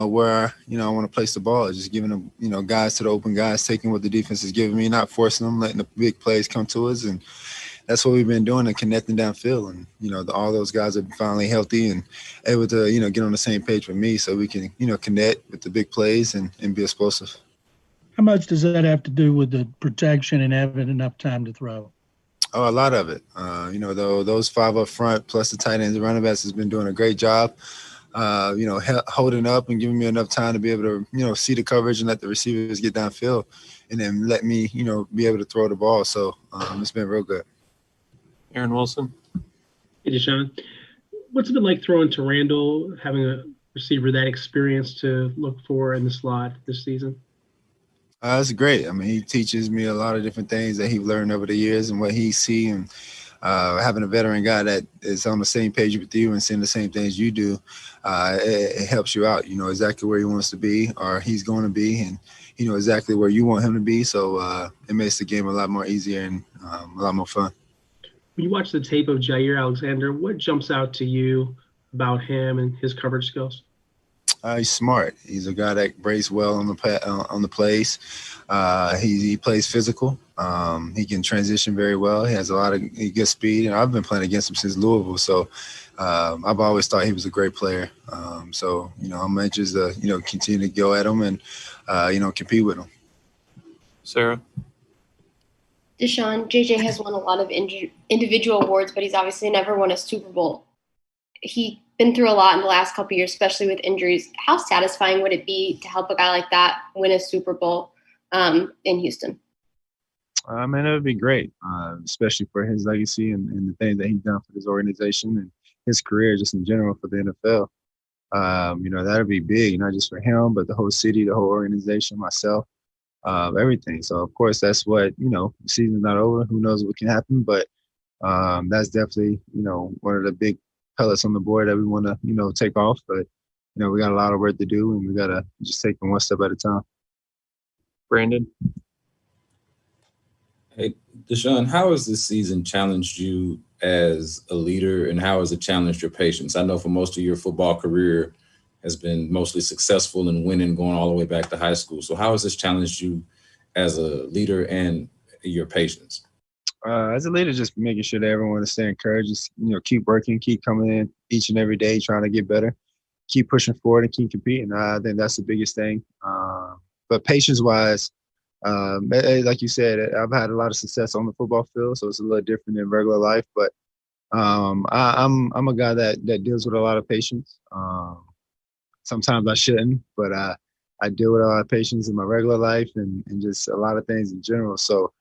where, I want to place the ball, just giving them, guys to the open guys, taking what the defense is giving me, not forcing them, letting the big plays come to us. And that's what we've been doing and connecting downfield. And, all those guys are finally healthy and able to, get on the same page with me so we can, connect with the big plays and be explosive. How much does that have to do with the protection and having enough time to throw? Oh, a lot of it. Those five up front plus the tight ends and running backs has been doing a great job, holding up and giving me enough time to be able to, see the coverage and let the receivers get downfield and then let me, be able to throw the ball. So it's been real good. Aaron Wilson. Hey, Deshaun. What's it been like throwing to Randall, having a receiver that experienced to look for in the slot this season? It's great. I mean, he teaches me a lot of different things that he learned over the years and what he see. And having a veteran guy that is on the same page with you and seeing the same things you do, it helps you out. You know exactly where he wants to be or he's going to be, and you know exactly where you want him to be. So it makes the game a lot more easier and a lot more fun. When you watch the tape of Jair Alexander, what jumps out to you about him and his coverage skills? He's smart. He's a guy that breaks well on the plays. He plays physical. He can transition very well. He has a lot of good speed, and I've been playing against him since Louisville. So I've always thought he was a great player. So you know, I'm anxious to continue to go at him and compete with him. Sarah. Deshaun, JJ has won a lot of individual awards, but he's obviously never won a Super Bowl. He's been through a lot in the last couple of years, especially with injuries. How satisfying would it be to help a guy like that win a Super Bowl in Houston? It would be great, especially for his legacy and the things that he's done for this organization and his career just in general for the NFL. That would be big, not just for him, but the whole city, the whole organization, myself, everything. So, of course, that's what, the season's not over. Who knows what can happen, but that's definitely, one of the big pellets on the board that we want to, take off. But, we got a lot of work to do, and we got to just take them one step at a time. Brandon. Hey, Deshaun, how has this season challenged you as a leader, and how has it challenged your patience? I know for most of your football career has been mostly successful and winning, going all the way back to high school. So how has this challenged you as a leader and your patience? As a leader, just making sure that everyone is staying encouraged, just, keep working, keep coming in each and every day, trying to get better, keep pushing forward and keep competing. I think that's the biggest thing. But patience-wise, like you said, I've had a lot of success on the football field, so it's a little different than regular life. But I'm a guy that deals with a lot of patience. Sometimes I shouldn't, but I deal with a lot of patience in my regular life and just a lot of things in general. So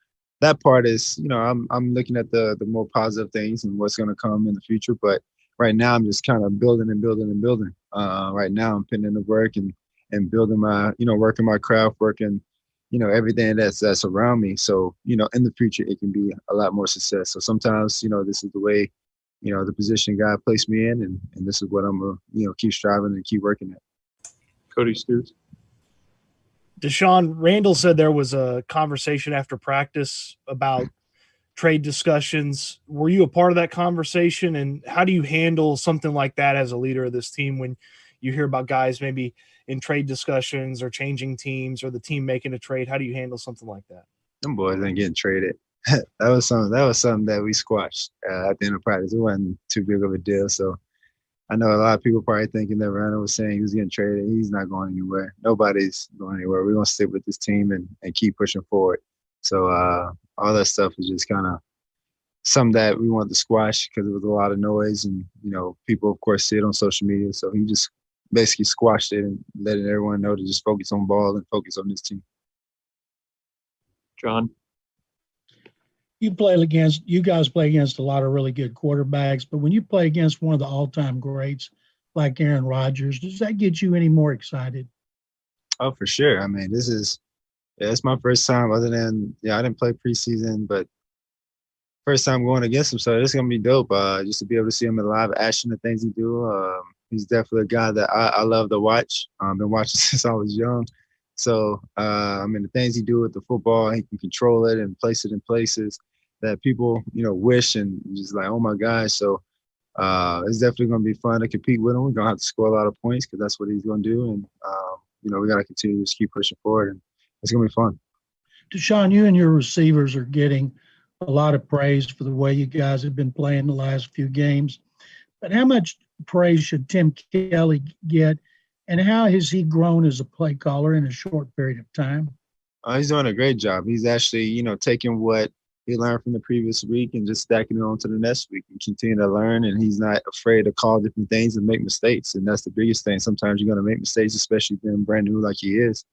that part is, I'm looking at the more positive things and what's going to come in the future. But right now, I'm just kind of building and building and building. Right now, I'm putting in the work and building my, working my craft, working, everything that's around me. So, in the future, it can be a lot more success. So sometimes, this is the way, the position God placed me in, and this is what I'm going to, keep striving and keep working at. Cody Stoops. Deshaun, Randall said there was a conversation after practice about trade discussions. Were you a part of that conversation? And how do you handle something like that as a leader of this team when you hear about guys maybe in trade discussions or changing teams or the team making a trade? How do you handle something like that? Them boys ain't getting traded. That was something that we squashed at the end of practice. It wasn't too big of a deal. So I know a lot of people probably thinking that Randall was saying he was getting traded. He's not going anywhere. Nobody's going anywhere. We're going to stick with this team and keep pushing forward. So all that stuff is just kind of something that we wanted to squash because there was a lot of noise and, people, of course, see it on social media. So he just basically squashed it and letting everyone know to just focus on ball and focus on this team. John. You guys play against a lot of really good quarterbacks, but when you play against one of the all-time greats like Aaron Rodgers, does that get you any more excited? Oh, for sure. I mean, it's my first time other than, I didn't play preseason, but first time going against him. So it's going to be dope just to be able to see him in live action, the things he do. He's definitely a guy that I love to watch. I've been watching since I was young. So, the things he do with the football, he can control it and place it in places that people, wish and just like, oh my gosh. So It's definitely going to be fun to compete with him. We're going to have to score a lot of points because that's what he's going to do. And, we got to continue to just keep pushing forward. And it's going to be fun. Deshaun, you and your receivers are getting a lot of praise for the way you guys have been playing the last few games. But how much praise should Tim Kelly get, and how has he grown as a play caller in a short period of time? He's doing a great job. He's actually, taking what he learned from the previous week and just stacking it on to the next week and continue to learn. And he's not afraid to call different things and make mistakes. And that's the biggest thing. Sometimes you're going to make mistakes, especially being brand new like he is.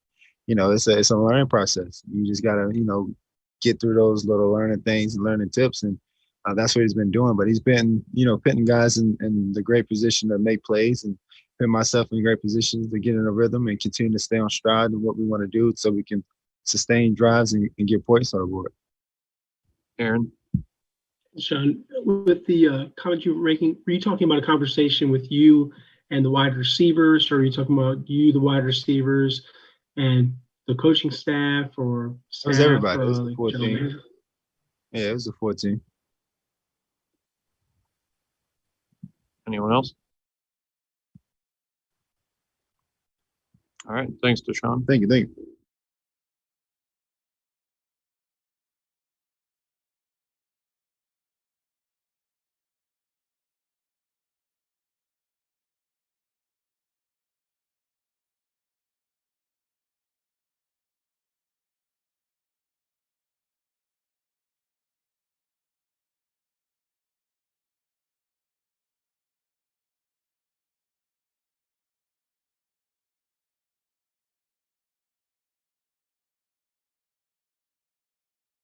It's a learning process. You just got to, get through those little learning things and learning tips. And that's what he's been doing. But he's been, putting guys in the great position to make plays and putting myself in great positions to get in a rhythm and continue to stay on stride in what we want to do so we can sustain drives and get points on the board. Aaron. Sean, with the comment you were making, were you talking about a conversation with you and the wide receivers, or are you talking about you, the wide receivers, and the coaching staff, or staff, it was everybody. It was the 14. manager? Yeah, it was a 14. Anyone else? All right. Thanks, Deshaun. Thank you.